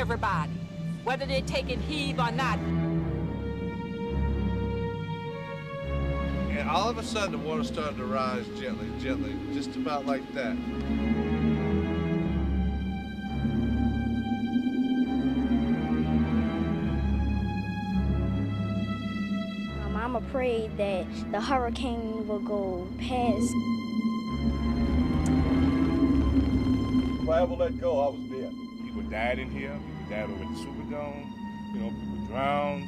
everybody, whether they're taking heed or not. And all of a sudden, the water started to rise gently, gently, just about like that. I'm afraid that the hurricane will go past. If I ever let go, I was dead. People died in here. People died over at the Superdome. You know, people drowned.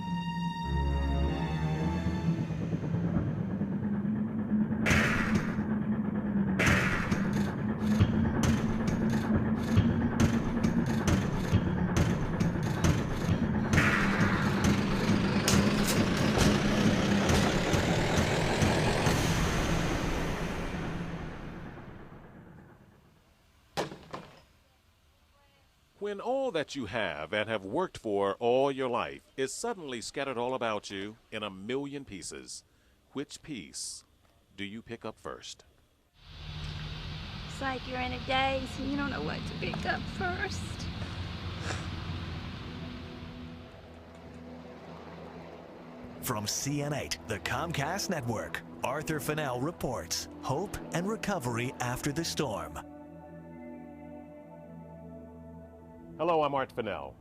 When all that you have and have worked for all your life is suddenly scattered all about you in a million pieces, which piece do you pick up first? It's like you're in a daze and you don't know what to pick up first. From CN8, the Comcast network, Arthur Fennell reports hope and recovery after the storm. Hello, I'm Art Fennell.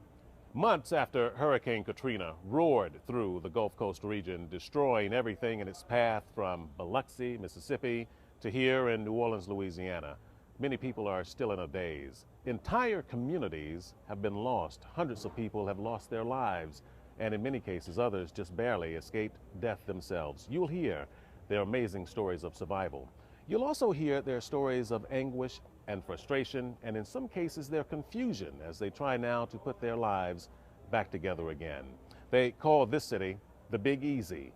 Months after Hurricane Katrina roared through the Gulf Coast region, destroying everything in its path from Biloxi, Mississippi, to here in New Orleans, Louisiana, many people are still in a daze. Entire communities have been lost. Hundreds of people have lost their lives, and in many cases, others just barely escaped death themselves. You'll hear their amazing stories of survival. You'll also hear their stories of anguish and frustration, and in some cases their confusion as they try now to put their lives back together again. They call this city the Big Easy,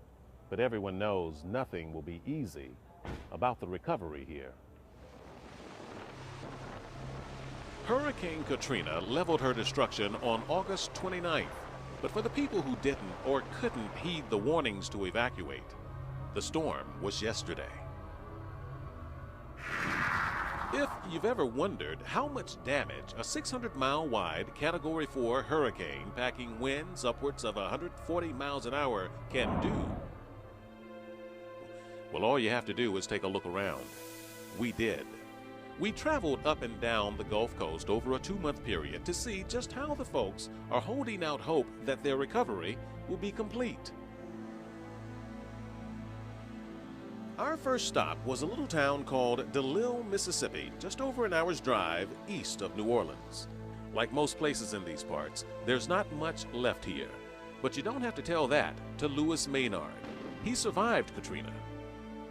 but everyone knows nothing will be easy about the recovery here. Hurricane Katrina leveled her destruction on August 29th, but for the people who didn't or couldn't heed the warnings to evacuate, the storm was yesterday. If you've ever wondered how much damage a 600-mile wide Category 4 hurricane packing winds upwards of 140 miles an hour can do, well, all you have to do is take a look around. We did. We traveled up and down the Gulf Coast over a 2-month period to see just how the folks are holding out hope that their recovery will be complete. Our first stop was a little town called DeLille, Mississippi, just over an hour's drive east of New Orleans. Like most places in these parts, there's not much left here. But you don't have to tell that to Louis Maynard. He survived Katrina,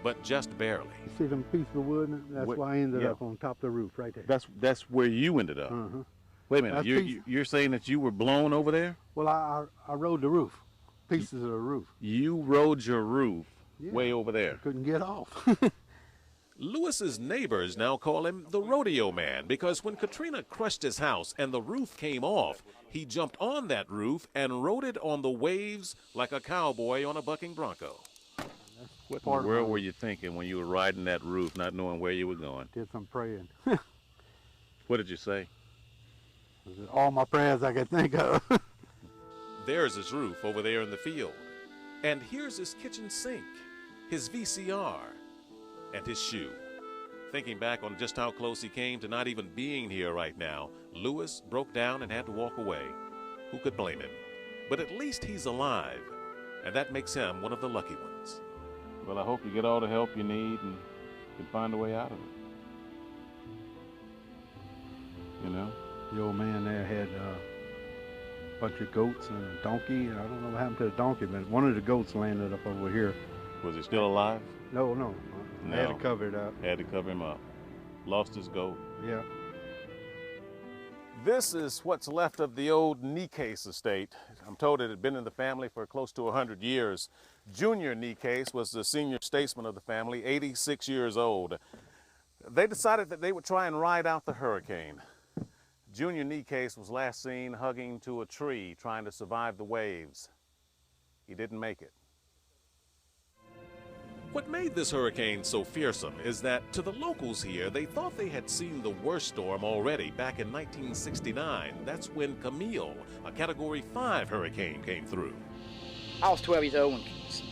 but just barely. You see them pieces of wood? That's why I ended up on top of the roof right there. That's where you ended up? Uh-huh. Wait a minute, you're saying that you were blown over there? Well, I rode the roof, pieces of the roof. You rode your roof? Yeah. Way over there. I couldn't get off. Lewis's neighbors now call him the rodeo man because when Katrina crushed his house and the roof came off, he jumped on that roof and rode it on the waves like a cowboy on a bucking bronco. What in the world were you thinking when you were riding that roof, not knowing where you were going? Did some praying. What did you say? All my prayers I could think of. There's his roof over there in the field. And here's his kitchen sink, his VCR, and his shoe. Thinking back on just how close he came to not even being here right now, Lewis broke down and had to walk away. Who could blame him? But at least he's alive, and that makes him one of the lucky ones. Well, I hope you get all the help you need and can find a way out of it. You know? The old man there had a bunch of goats and a donkey. I don't know what happened to the donkey, but one of the goats landed up over here. Was he still alive? No. I had to cover it up. Had to cover him up. Lost his goat. Yeah. This is what's left of the old Kneecase estate. I'm told it had been in the family for close to 100 years. Junior Kneecase was the senior statesman of the family, 86 years old. They decided that they would try and ride out the hurricane. Junior Kneecase was last seen hugging to a tree, trying to survive the waves. He didn't make it. What made this hurricane so fearsome is that to the locals here, they thought they had seen the worst storm already back in 1969. That's when Camille, a Category 5 hurricane, came through. I was 12 years old when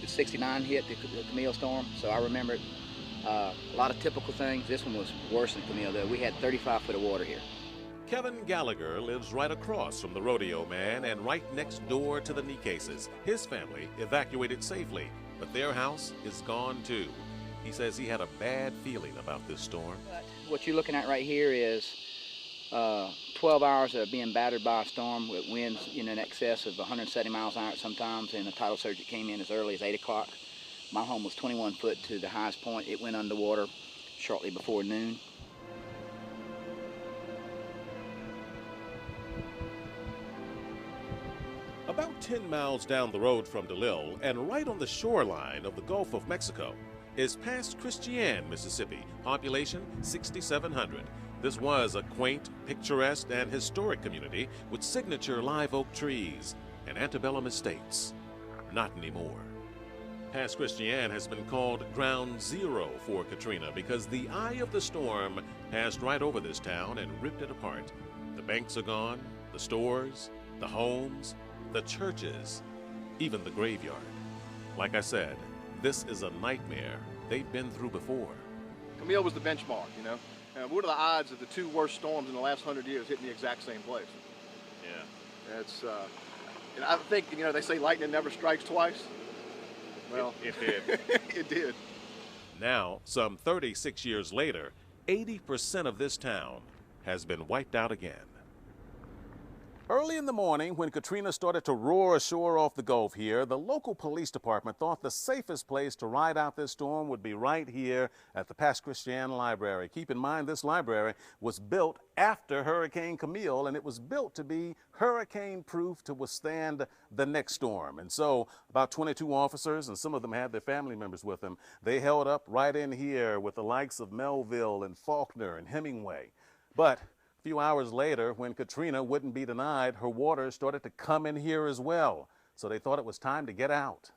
69 hit the Camille storm, so I remember it. A lot of typical things. This one was worse than Camille, though. We had 35 foot of water here. Kevin Gallagher lives right across from the rodeo man and right next door to the knee cases. His family evacuated safely, but their house is gone too. He says he had a bad feeling about this storm. What you're looking at right here is 12 hours of being battered by a storm with winds in excess of 170 miles an hour sometimes, and the tidal surge that came in as early as 8 o'clock. My home was 21 foot to the highest point. It went underwater shortly before noon. About 10 miles down the road from DeLille and right on the shoreline of the Gulf of Mexico is Pass Christian, Mississippi, population 6,700. This was a quaint, picturesque, and historic community with signature live oak trees and antebellum estates. Not anymore. Pass Christian has been called Ground Zero for Katrina because the eye of the storm passed right over this town and ripped it apart. The banks are gone, the stores, the homes, the churches, even the graveyard. Like I said, this is a nightmare they've been through before. Camille was the benchmark, you know. What are the odds of the two worst storms in the last 100 years hitting the exact same place? Yeah. That's, and I think, you know, they say lightning never strikes twice. Well, it did. It did. Now, some 36 years later, 80% of this town has been wiped out again. Early in the morning, when Katrina started to roar ashore off the Gulf here, the local police department thought the safest place to ride out this storm would be right here at the Pass Christian Library. Keep in mind, this library was built after Hurricane Camille, and it was built to be hurricane-proof to withstand the next storm. And so, about 22 officers, and some of them had their family members with them, they held up right in here with the likes of Melville and Faulkner and Hemingway. But a few hours later, when Katrina wouldn't be denied, her waters started to come in here as well. So they thought it was time to get out.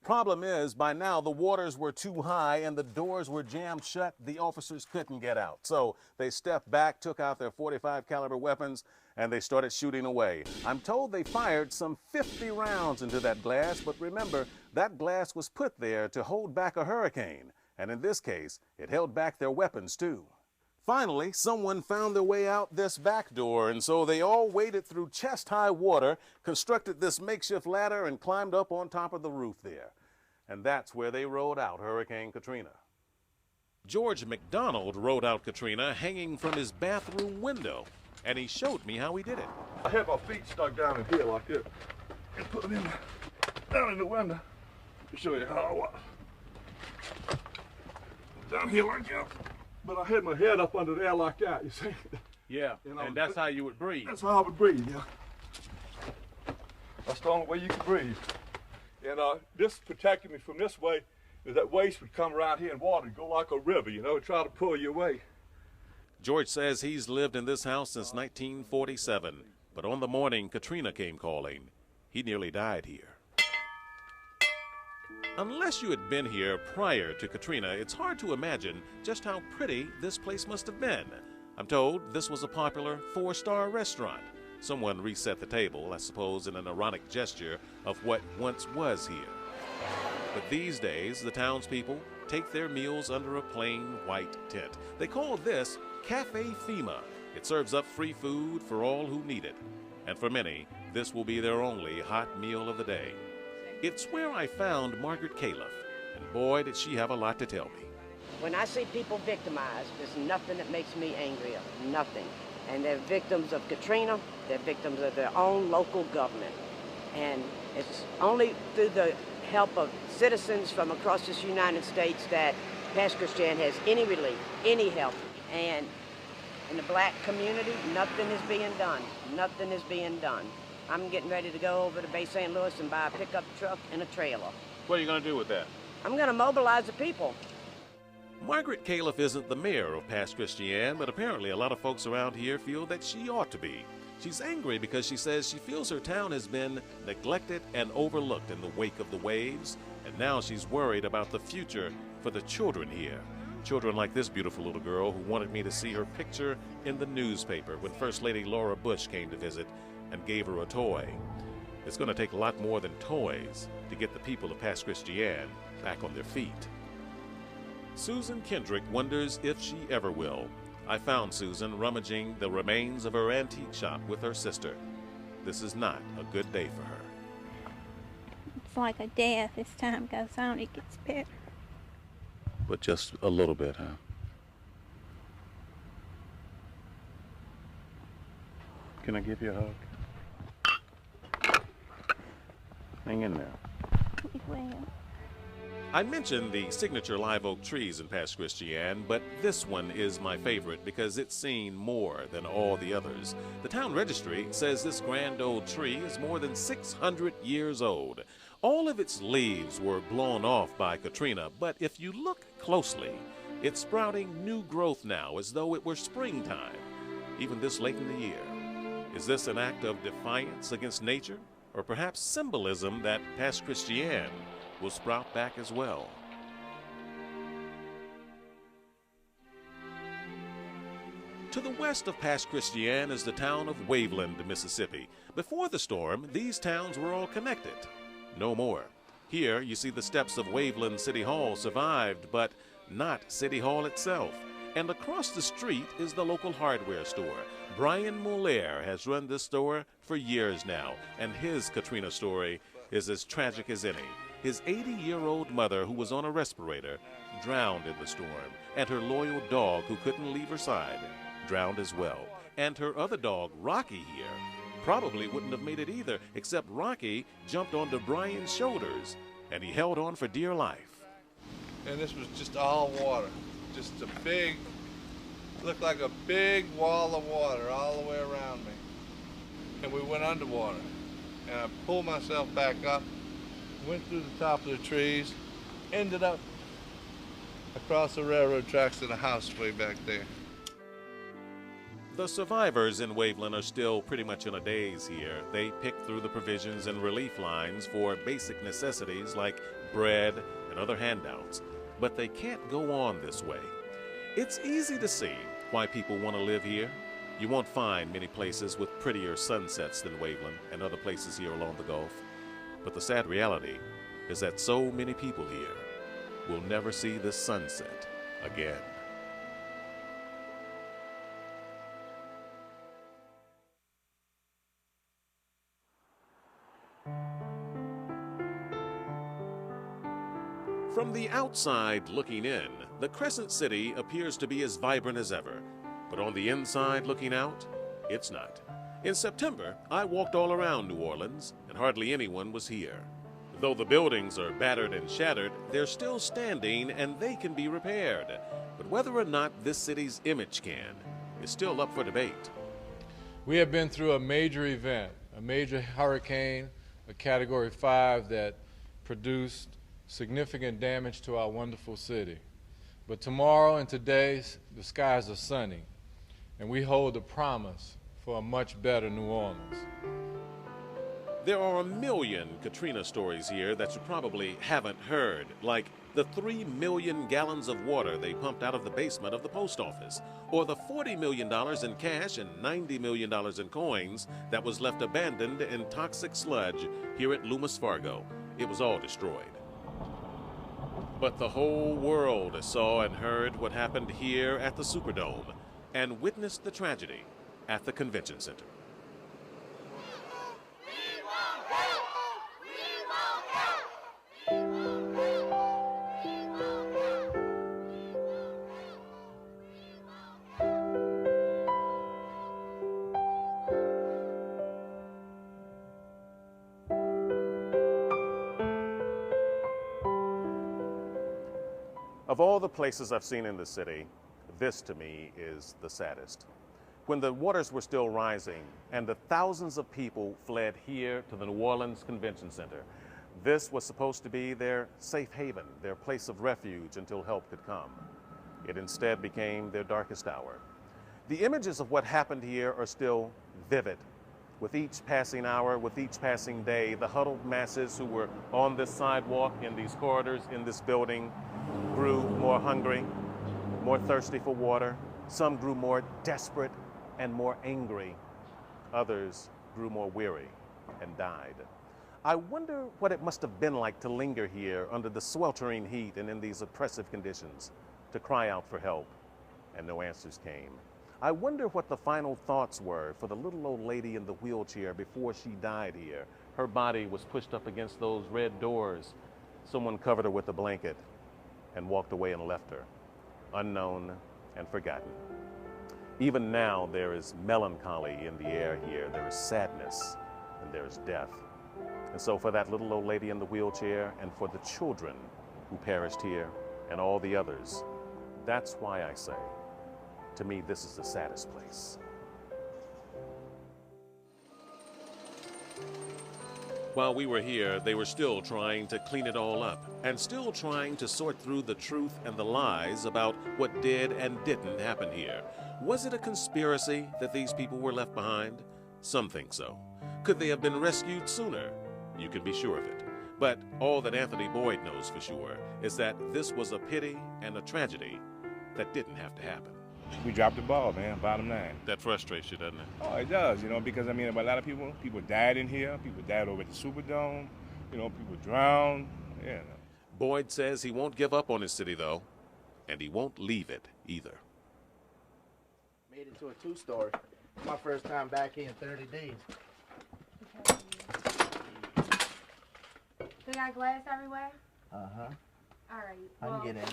Problem is, by now the waters were too high and the doors were jammed shut. The officers couldn't get out. So they stepped back, took out their .45 caliber weapons, and they started shooting away. I'm told they fired some 50 rounds into that glass, but remember, that glass was put there to hold back a hurricane. And in this case, it held back their weapons too. Finally, someone found their way out this back door, and so they all waded through chest-high water, constructed this makeshift ladder, and climbed up on top of the roof there. And that's where they rode out Hurricane Katrina. George McDonald rode out Katrina hanging from his bathroom window, and he showed me how he did it. I had my feet stuck down in here like this, and put them down in the window to show you how I was. Down here like that. But I had my head up under there like that, you see? Yeah, and that's how you would breathe. That's how I would breathe, yeah. That's the only way you can breathe. And this protected me from this way, is that waste would come around here and water would go like a river, you know, and try to pull you away. George says he's lived in this house since 1947, but on the morning Katrina came calling, he nearly died here. Unless you had been here prior to Katrina, it's hard to imagine just how pretty this place must have been. I'm told this was a popular 4-star restaurant. Someone reset the table, I suppose in an ironic gesture of what once was here. But these days, the townspeople take their meals under a plain white tent. They call this Cafe FEMA. It serves up free food for all who need it. And for many, this will be their only hot meal of the day. It's where I found Margaret Califf, and boy, did she have a lot to tell me. When I see people victimized, there's nothing that makes me angrier, nothing. And they're victims of Katrina, they're victims of their own local government. And it's only through the help of citizens from across this United States that Pass Christian has any relief, any help. And in the black community, nothing is being done. Nothing is being done. I'm getting ready to go over to Bay St. Louis and buy a pickup truck and a trailer. What are you going to do with that? I'm going to mobilize the people. Margaret Califf isn't the mayor of Pass Christian, but apparently a lot of folks around here feel that she ought to be. She's angry because she says she feels her town has been neglected and overlooked in the wake of the waves, and now she's worried about the future for the children here. Children like this beautiful little girl who wanted me to see her picture in the newspaper when First Lady Laura Bush came to visit and gave her a toy. It's going to take a lot more than toys to get the people of Pass Christian back on their feet. Susan Kendrick wonders if she ever will. I found Susan rummaging the remains of her antique shop with her sister. This is not a good day for her. It's like a death. As time goes on, it gets better. But just a little bit, huh? Can I give you a hug? Hang in there. We will. I mentioned the signature live oak trees in Pass Christian, but this one is my favorite because it's seen more than all the others. The town registry says this grand old tree is more than 600 years old. All of its leaves were blown off by Katrina, but if you look closely, it's sprouting new growth now as though it were springtime, even this late in the year. Is this an act of defiance against nature, or perhaps symbolism that Pass Christian will sprout back as well? To the west of Pass Christian is the town of Waveland, Mississippi. Before the storm, these towns were all connected. No more. Here you see the steps of Waveland City Hall survived, but not City Hall itself. And across the street is the local hardware store. Brian Moulaire has run this store for years now, and his Katrina story is as tragic as any. His 80-year-old mother, who was on a respirator, drowned in the storm, and her loyal dog, who couldn't leave her side, drowned as well. And her other dog, Rocky here, probably wouldn't have made it either, except Rocky jumped onto Brian's shoulders, and he held on for dear life. And this was just all water. Just a big, looked like a big wall of water all the way around me. And we went underwater. And I pulled myself back up, went through the top of the trees, ended up across the railroad tracks to the house way back there. The survivors in Waveland are still pretty much in a daze here. They pick through the provisions and relief lines for basic necessities like bread and other handouts. But they can't go on this way. It's easy to see why people want to live here. You won't find many places with prettier sunsets than Waveland and other places here along the Gulf. But the sad reality is that so many people here will never see this sunset again. From the outside looking in, the Crescent City appears to be as vibrant as ever. But on the inside looking out, it's not. In September, I walked all around New Orleans, and hardly anyone was here. Though the buildings are battered and shattered, they're still standing and they can be repaired. But whether or not this city's image can is still up for debate. We have been through a major event, a major hurricane, a Category 5 that produced significant damage to our wonderful city. But tomorrow and today, the skies are sunny, and we hold the promise for a much better New Orleans. There are a million Katrina stories here that you probably haven't heard, like the 3 million gallons of water they pumped out of the basement of the post office, or the $40 million in cash and $90 million in coins that was left abandoned in toxic sludge here at Loomis Fargo. It was all destroyed. But the whole world saw and heard what happened here at the Superdome and witnessed the tragedy at the convention center. Of all the places I've seen in the city, this to me is the saddest. When the waters were still rising and the thousands of people fled here to the New Orleans Convention Center, this was supposed to be their safe haven, their place of refuge until help could come. It instead became their darkest hour. The images of what happened here are still vivid. With each passing hour, with each passing day, the huddled masses who were on this sidewalk, in these corridors, in this building, grew more hungry, more thirsty for water. Some grew more desperate and more angry. Others grew more weary and died. I wonder what it must have been like to linger here under the sweltering heat and in these oppressive conditions, to cry out for help, and no answers came. I wonder what the final thoughts were for the little old lady in the wheelchair before she died here. Her body was pushed up against those red doors. Someone covered her with a blanket and walked away and left her, unknown and forgotten. Even now, there is melancholy in the air here. There is sadness and there is death. And so for that little old lady in the wheelchair and for the children who perished here and all the others, that's why I say, to me, this is the saddest place. While we were here, they were still trying to clean it all up and still trying to sort through the truth and the lies about what did and didn't happen here. Was it a conspiracy that these people were left behind? Some think so. Could they have been rescued sooner? You can be sure of it. But all that Anthony Boyd knows for sure is that this was a pity and a tragedy that didn't have to happen. We dropped the ball, man, bottom line. That frustrates you, doesn't it? Oh, it does, you know, because, I mean, a lot of people died in here. People died over at the Superdome. You know, people drowned. Yeah. Boyd says he won't give up on his city, though, and he won't leave it either. Made it to a two-story. My first time back here in 30 days. They got glass everywhere? Uh-huh. All right. I can get in.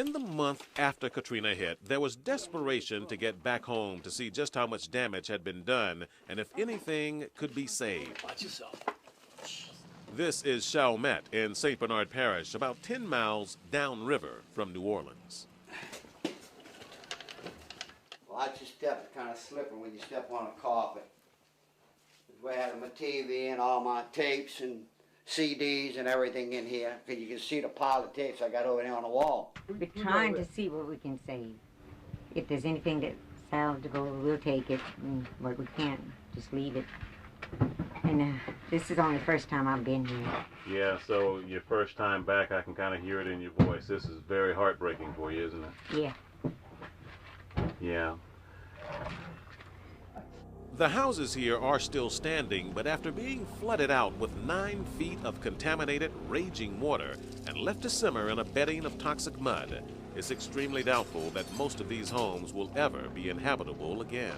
In the month after Katrina hit, there was desperation to get back home to see just how much damage had been done and if anything could be saved. Watch yourself. This is Chalmette in St. Bernard Parish, about 10 miles downriver from New Orleans. Watch your step, it's kind of slippery when you step on a carpet. This is where I had my TV and all my tapes and CDs and everything in here, because you can see the pile of tapes I got over there on the wall. We're trying to see what we can save. If there's anything that's salvageable, we'll take it, and what we can't, just leave it. And this is only the first time I've been here. Yeah, so your first time back, I can kind of hear it in your voice. This is very heartbreaking for you, isn't it? Yeah. Yeah. The houses here are still standing, but after being flooded out with 9 feet of contaminated, raging water and left to simmer in a bedding of toxic mud, it's extremely doubtful that most of these homes will ever be inhabitable again.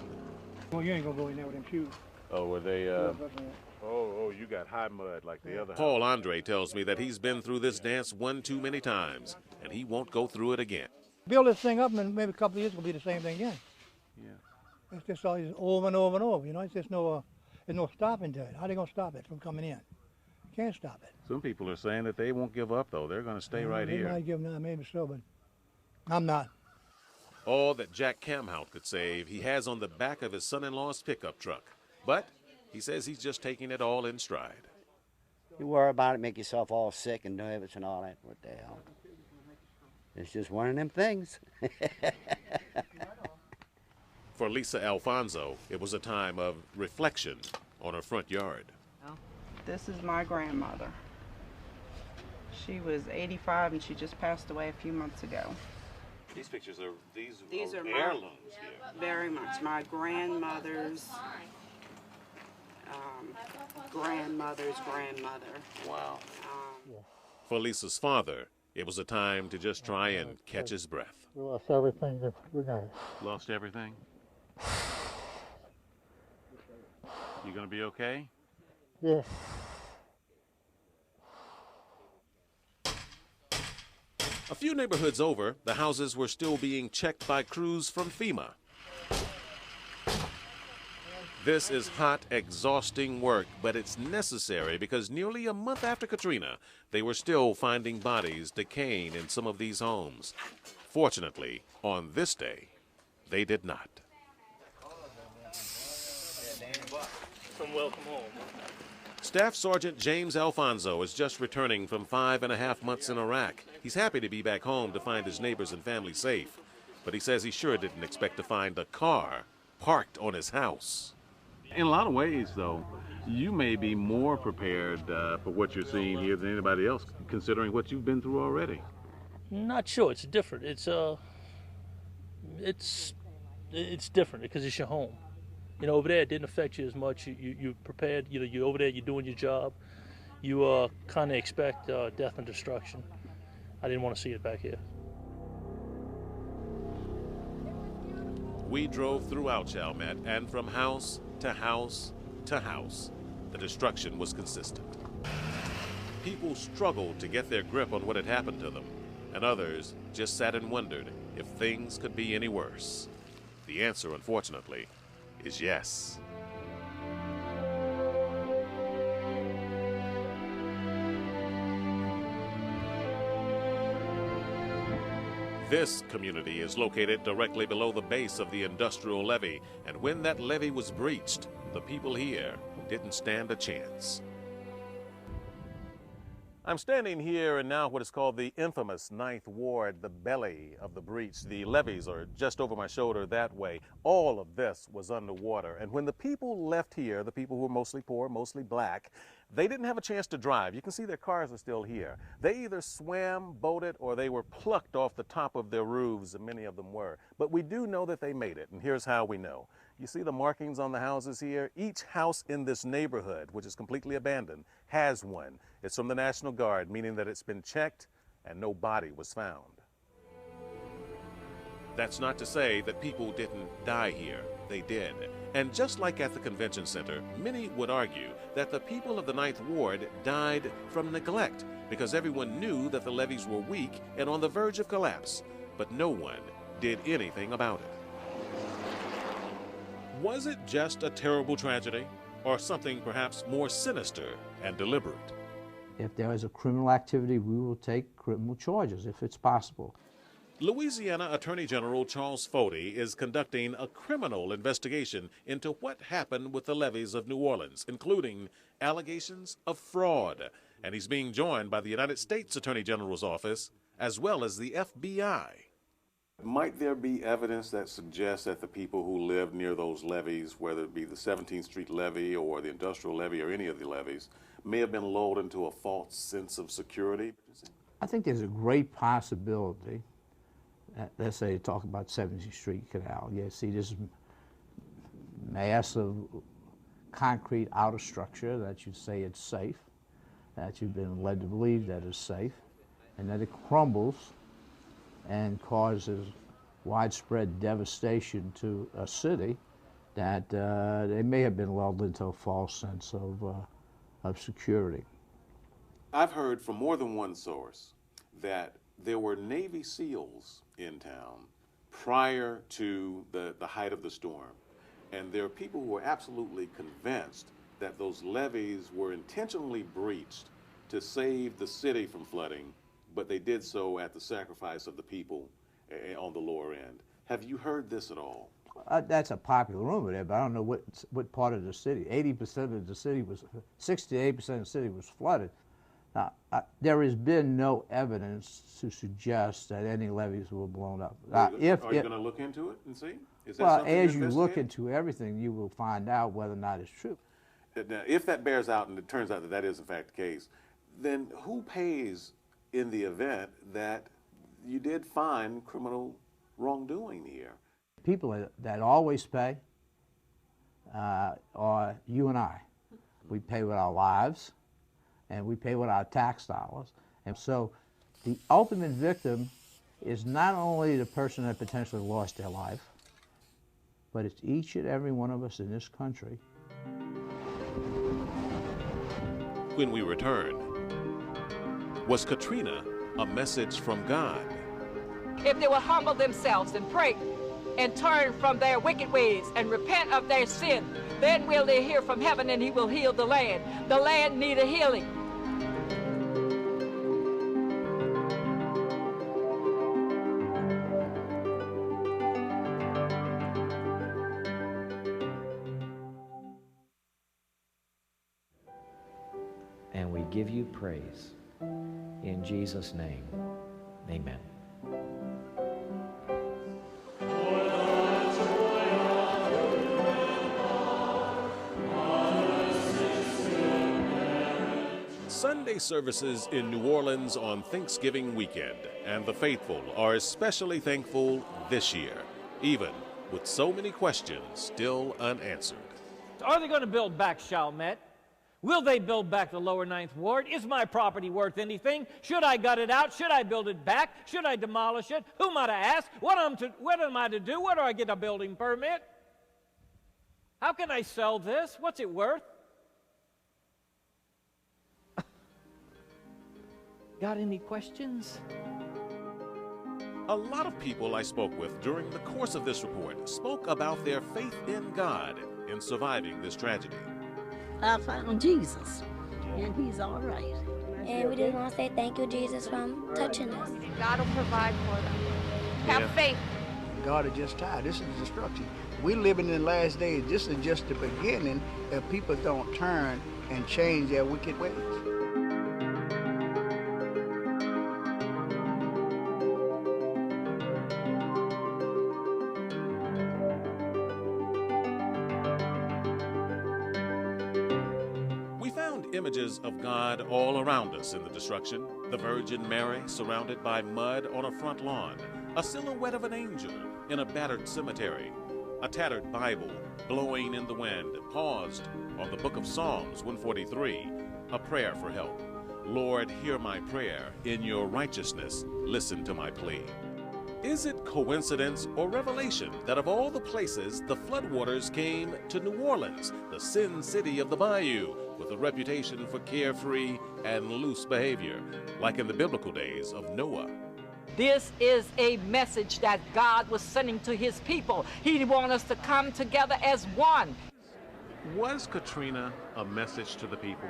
Well, you ain't gonna go in there with them shoes. Oh, were they, oh, you got high mud like the other Paul Andre tells me that he's been through this dance one too many times, and he won't go through it again. Build this thing up, and maybe a couple of years it'll be the same thing again. Yeah. It's just always over and over and over, you know. It's just there's no stopping to it. How are they gonna stop it from coming in? Can't stop it. Some people are saying that they won't give up, though. They're going to stay right they here. might give them that, maybe so, but I'm not. All that Jack Camhout could save, he has on the back of his son-in-law's pickup truck. But he says he's just taking it all in stride. You worry about it, make yourself all sick and nervous and all that. What the hell? It's just one of them things. For Lisa Alfonso, it was a time of reflection on her front yard. This is my grandmother. She was 85 and she just passed away a few months ago. These pictures are, These are heirlooms here. Very much. My grandmother's grandmother's grandmother. Wow. For Lisa's father, it was a time to just try and catch his breath. We lost everything that we got. Lost everything? You gonna be okay? Yeah. A few neighborhoods over, the houses were still being checked by crews from FEMA. This is hot, exhausting work, but it's necessary because nearly a month after Katrina, they were still finding bodies decaying in some of these homes. Fortunately, on this day, they did not. Welcome home. Staff Sergeant James Alfonso is just returning from 5.5 months in Iraq. He's happy to be back home to find his neighbors and family safe. but he says he sure didn't expect to find a car parked on his house. In a lot of ways, though, you may be more prepared for what you're seeing here than anybody else, considering what you've been through already. Not sure. It's different. It's different because it's your home. You know, over there it didn't affect you as much. You prepared. You know, you're over there. You're doing your job. You kind of expect death and destruction. I didn't want to see it back here. We drove throughout Chalmette, and from house to house to house, the destruction was consistent. People struggled to get their grip on what had happened to them, and others just sat and wondered if things could be any worse. The answer, unfortunately, is yes. This community is located directly below the base of the industrial levee, and when that levee was breached, the people here didn't stand a chance. I'm standing here in now what is called the infamous 9th Ward, the belly of the breach. The levees are just over my shoulder that way. All of this was underwater. And when the people left here, the people who were mostly poor, mostly black, they didn't have a chance to drive. You can see their cars are still here. They either swam, boated, or they were plucked off the top of their roofs, and many of them were. But we do know that they made it, and here's how we know. You see the markings on the houses here? Each house in this neighborhood, which is completely abandoned, has one. It's from the National Guard, meaning that it's been checked and no body was found. That's not to say that people didn't die here. They did. And just like at the convention center, many would argue that the people of the 9th Ward died from neglect because everyone knew that the levees were weak and on the verge of collapse, but no one did anything about it. Was it just a terrible tragedy, or something perhaps more sinister and deliberate? If there is a criminal activity, we will take criminal charges if it's possible. Louisiana Attorney General Charles Fody is conducting a criminal investigation into what happened with the levees of New Orleans, including allegations of fraud. And he's being joined by the United States Attorney General's office, as well as the FBI. Might there be evidence that suggests that the people who live near those levees, whether it be the 17th Street levee or the industrial levee or any of the levees, may have been lulled into a false sense of security? I think there's a great possibility. Let's say talk about 17th Street Canal. You see this massive concrete outer structure that you say it's safe, that you've been led to believe that it's safe, and that it crumbles and causes widespread devastation to a city, that they may have been lulled into a false sense of security. I've heard from more than one source that there were Navy SEALs in town prior to the height of the storm. And there are people who are absolutely convinced that those levees were intentionally breached to save the city from flooding, but they did so at the sacrifice of the people on the lower end. Have you heard this at all? That's a popular rumor there, but I don't know what part of the city. 80% of the city was, 68% of the city was flooded. Now, there has been no evidence to suggest that any levees were blown up. Are you going to look into it and see? Is that well, something as to you look investigate? into everything, you will find out whether or not it's true. Now, if that bears out and it turns out that that is in fact the case, then who pays in the event that you did find criminal wrongdoing here? People that always pay are you and I. We pay with our lives, and we pay with our tax dollars. And so the ultimate victim is not only the person that potentially lost their life, but it's each and every one of us in this country. When we return, was Katrina a message from God? If they will humble themselves and pray and turn from their wicked ways and repent of their sin, then will they hear from heaven and he will heal the land. The land need a healing. And we give you praise. In Jesus' name, amen. Sunday services in New Orleans on Thanksgiving weekend, and the faithful are especially thankful this year, even with so many questions still unanswered. Are they going to build back Chalmette? Will they build back the lower 9th Ward? Is my property worth anything? Should I gut it out? Should I build it back? Should I demolish it? Who am I to ask? What am I to do? Where do I get a building permit? How can I sell this? What's it worth? Got any questions? A lot of people I spoke with during the course of this report spoke about their faith in God in surviving this tragedy. I found Jesus, and he's all right. And we just want to say thank you, Jesus, for touching us. God will provide for them. Have faith. God is just tired. This is destruction. We're living in the last days. This is just the beginning if people don't turn and change their wicked ways. Images of God all around us in the destruction. The Virgin Mary surrounded by mud on a front lawn, a silhouette of an angel in a battered cemetery, a tattered Bible blowing in the wind, paused on the book of Psalms 143, a prayer for help. Lord, hear my prayer. In your righteousness, listen to my plea. Is it coincidence or revelation that of all the places the floodwaters came to New Orleans, the sin city of the bayou, with a reputation for carefree and loose behavior, like in the biblical days of Noah? This is a message that God was sending to his people. He wants us to come together as one. Was Katrina a message to the people?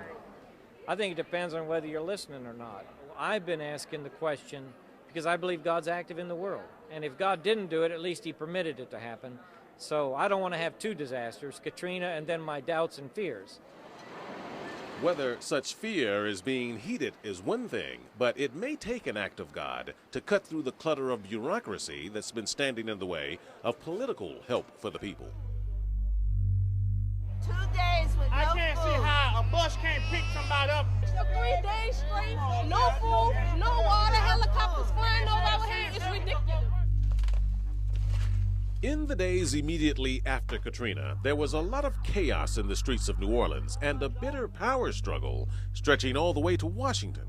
I think it depends on whether you're listening or not. I've been asking the question because I believe God's active in the world. And if God didn't do it, at least he permitted it to happen. So I don't want to have two disasters, Katrina and then my doubts and fears. Whether such fear is being heeded is one thing, but it may take an act of God to cut through the clutter of bureaucracy that's been standing in the way of political help for the people. 2 days with no food. I can't see how a bus can't pick somebody up. 3 days straight, no food, no water, helicopters flying over our heads. It's ridiculous. In the days immediately after Katrina, there was a lot of chaos in the streets of New Orleans and a bitter power struggle stretching all the way to Washington.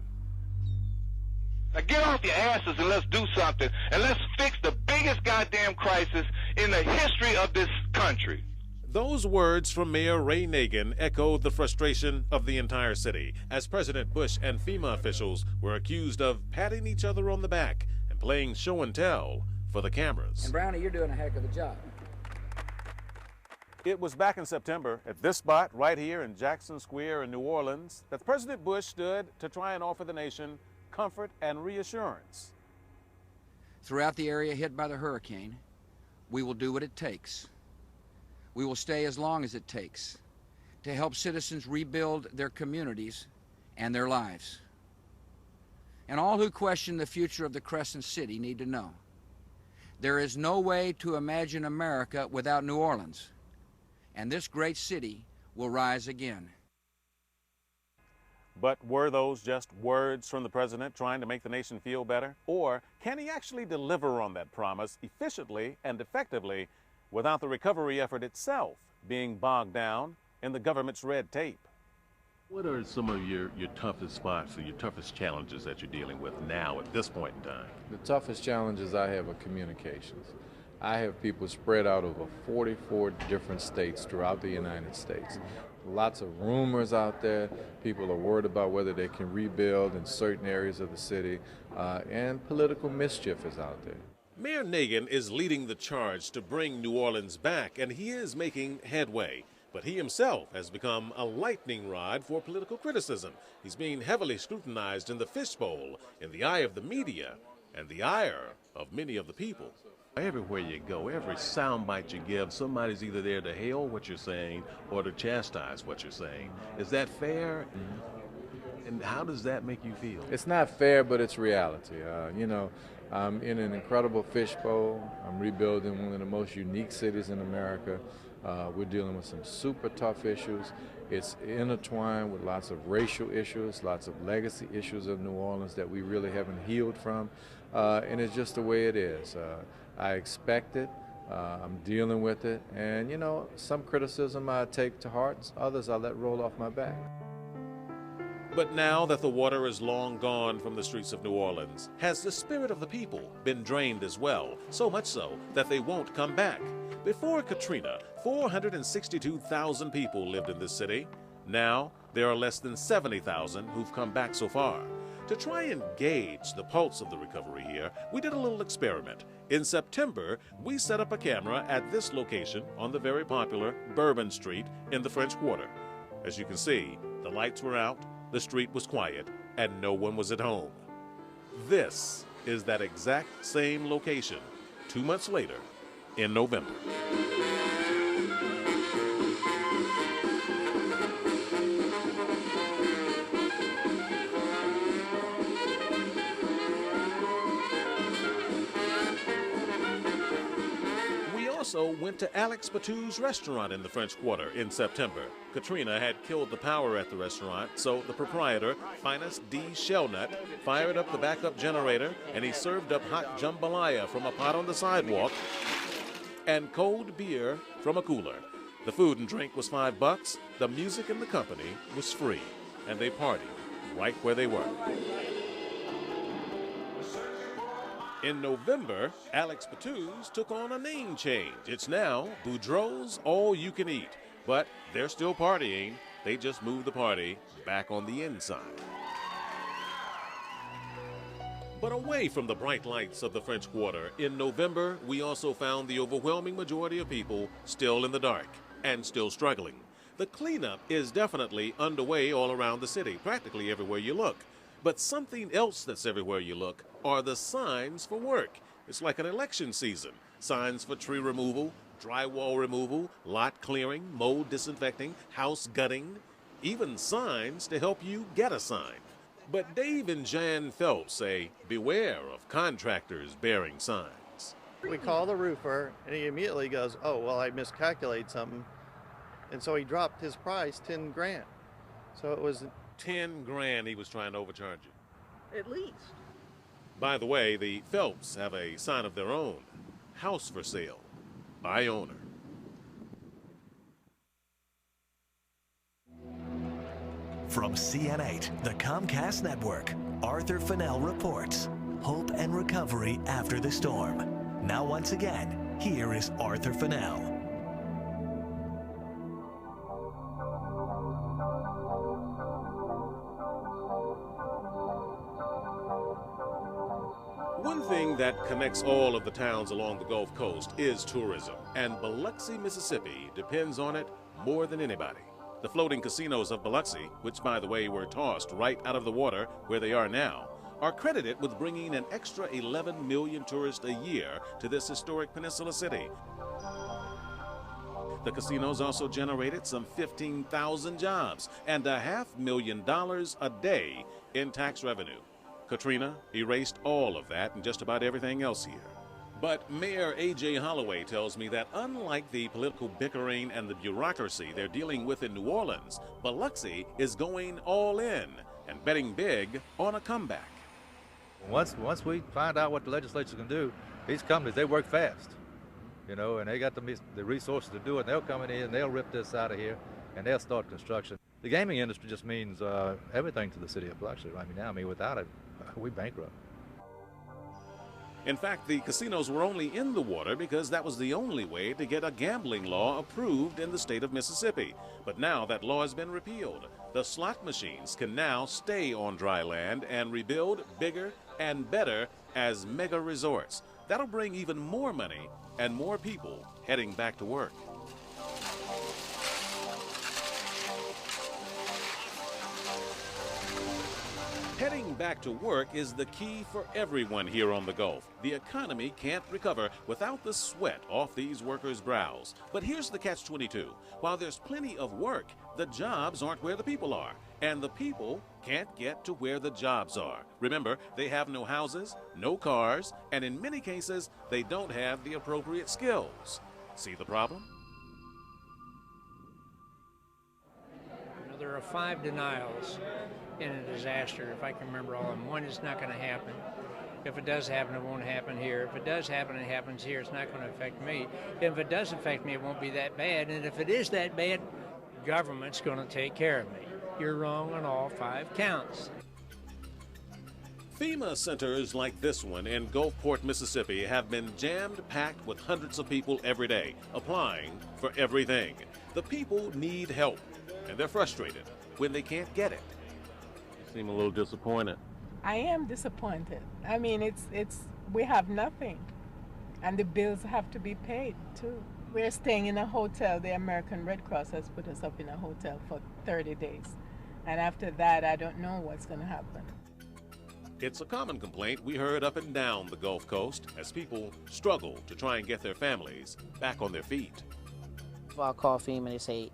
Now get off your asses and let's do something, and let's fix the biggest goddamn crisis in the history of this country. Those words from Mayor Ray Nagin echoed the frustration of the entire city as President Bush and FEMA officials were accused of patting each other on the back and playing show and tell for the cameras. And Brownie, you're doing a heck of a job. It was back in September at this spot right here in Jackson Square in New Orleans that President Bush stood to try and offer the nation comfort and reassurance. Throughout the area hit by the hurricane, we will do what it takes. We will stay as long as it takes to help citizens rebuild their communities and their lives. And all who question the future of the Crescent City need to know there is no way to imagine America without New Orleans, and this great city will rise again. But were those just words from the president trying to make the nation feel better? Or can he actually deliver on that promise efficiently and effectively without the recovery effort itself being bogged down in the government's red tape? What are some of your toughest spots or your toughest challenges that you're dealing with now at this point in time? The toughest challenges I have are communications. I have people spread out over 44 different states throughout the United States. Lots of rumors out there. People are worried about whether they can rebuild in certain areas of the city, and political mischief is out there. Mayor Nagin is leading the charge to bring New Orleans back, and he is making headway. But he himself has become a lightning rod for political criticism. He's being heavily scrutinized in the fishbowl, in the eye of the media, and the ire of many of the people. Everywhere you go, every soundbite you give, somebody's either there to hail what you're saying or to chastise what you're saying. Is that fair? And how does that make you feel? It's not fair, but it's reality. I'm in an incredible fishbowl. I'm rebuilding one of the most unique cities in America. We're dealing with some super tough issues. It's intertwined with lots of racial issues, lots of legacy issues of New Orleans that we really haven't healed from, and it's just the way it is. I expect it. I'm dealing with it, and you know, some criticism I take to heart, others I let roll off my back. But now that the water is long gone from the streets of New Orleans, has the spirit of the people been drained as well, so much so that they won't come back? Before Katrina, 462,000 people lived in this city. Now, there are less than 70,000 who've come back so far. To try and gauge the pulse of the recovery here, we did a little experiment. In September, we set up a camera at this location on the very popular Bourbon Street in the French Quarter. As you can see, the lights were out, the street was quiet, and no one was at home. This is that exact same location 2 months later in November. We also went to Alex Patou's restaurant in the French Quarter in September. Katrina had killed the power at the restaurant, so the proprietor, Finest D. Shellnut, fired up the backup generator, and he served up hot jambalaya from a pot on the sidewalk and cold beer from a cooler. The food and drink was $5, the music and the company was free, and they partied right where they were. In November, Alex Patou's took on a name change. It's now Boudreaux's All You Can Eat. But they're still partying. They just moved the party back on the inside. But away from the bright lights of the French Quarter, in November, we also found the overwhelming majority of people still in the dark and still struggling. The cleanup is definitely underway all around the city, practically everywhere you look. But something else that's everywhere you look are the signs for work. It's like an election season. Signs for tree removal, drywall removal, lot clearing, mold disinfecting, house gutting, even signs to help you get a sign. But Dave and Jan Phelps say beware of contractors bearing signs. We call the roofer and he immediately goes, oh, well, I miscalculated something. And so he dropped his price 10 grand. So it was 10 grand he was trying to overcharge you. At least. By the way, the Phelps have a sign of their own. House for sale, by owner. From CN8, the Comcast network, Arthur Fennell reports hope and recovery after the storm. Now once again, here is Arthur Fennell. One thing that connects all of the towns along the Gulf Coast is tourism, and Biloxi, Mississippi depends on it more than anybody. The floating casinos of Biloxi, which by the way were tossed right out of the water where they are now, are credited with bringing an extra 11 million tourists a year to this historic peninsula city. The casinos also generated some 15,000 jobs and $500,000 a day in tax revenue. Katrina erased all of that and just about everything else here. But Mayor A.J. Holloway tells me that unlike the political bickering and the bureaucracy they're dealing with in New Orleans, Biloxi is going all in and betting big on a comeback. Once we find out what the legislature can do, these companies, they work fast, you know, and they got the resources to do it. They'll come in here and they'll rip this out of here and they'll start construction. The gaming industry just means everything to the city of Biloxi right now. I mean, without it, we bankrupt. In fact, the casinos were only in the water because that was the only way to get a gambling law approved in the state of Mississippi. But now that law has been repealed. The slot machines can now stay on dry land and rebuild bigger and better as mega resorts. That'll bring even more money and more people heading back to work. Heading back to work is the key for everyone here on the Gulf. The economy can't recover without the sweat off these workers' brows. But here's the catch-22. While there's plenty of work, the jobs aren't where the people are. And the people can't get to where the jobs are. Remember, they have no houses, no cars, and in many cases, they don't have the appropriate skills. See the problem? there are 5 denials in a disaster, if I can remember all of them. One, it's not going to happen. If it does happen, it won't happen here. If it does happen, it happens here. It's not going to affect me. If it does affect me, it won't be that bad. And if it is that bad, government's going to take care of me. You're wrong on all 5 counts. FEMA centers like this one in Gulfport, Mississippi have been jam-packed with hundreds of people every day, applying for everything. The people need help, and they're frustrated when they can't get it. You seem a little disappointed. I am disappointed. I mean, we have nothing, and the bills have to be paid too. We're staying in a hotel. The American Red Cross has put us up in a hotel for 30 days, and after that, I don't know what's going to happen. It's a common complaint we heard up and down the Gulf Coast as people struggle to try and get their families back on their feet. If I call FEMA, they say,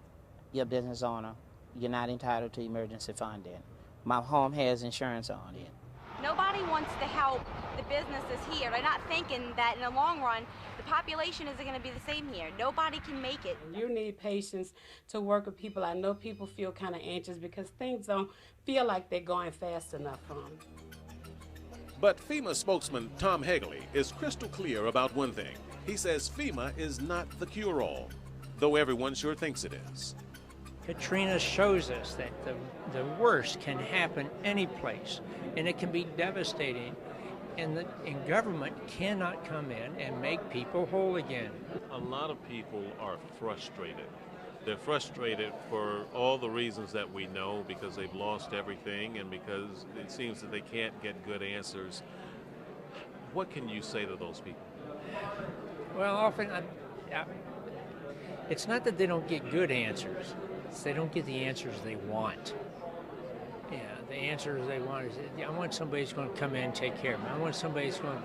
your business owner, you're not entitled to emergency funding. My home has insurance on it. Nobody wants to help the businesses here. They're not thinking that in the long run, the population isn't going to be the same here. Nobody can make it. You need patience to work with people. I know people feel kind of anxious because things don't feel like they're going fast enough for them. But FEMA spokesman Tom Hagley is crystal clear about one thing. He says FEMA is not the cure-all, though everyone sure thinks it is. Katrina shows us that the worst can happen any place, and it can be devastating, and government cannot come in and make people whole again. A lot of people are frustrated. They're frustrated for all the reasons that we know, because they've lost everything and because it seems that they can't get good answers. What can you say to those people? Well, often it's not that they don't get good answers. They don't get the answers they want. Yeah, the answers they want is, I want somebody who's going to come in and take care of me. I want somebody who's going to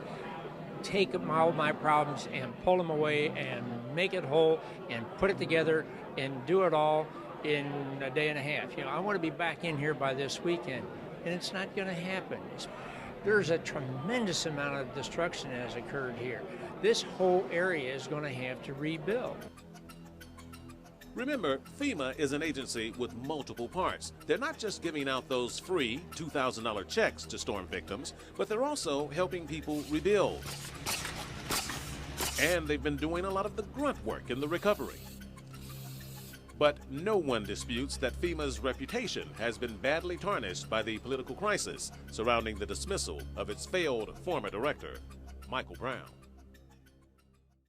take all my problems and pull them away and make it whole and put it together and do it all in a day and a half. You know, I want to be back in here by this weekend, and it's not going to happen. There's a tremendous amount of destruction that has occurred here. This whole area is going to have to rebuild. Remember, FEMA is an agency with multiple parts. They're not just giving out those free $2,000 checks to storm victims, but they're also helping people rebuild. And they've been doing a lot of the grunt work in the recovery. But no one disputes that FEMA's reputation has been badly tarnished by the political crisis surrounding the dismissal of its failed former director, Michael Brown.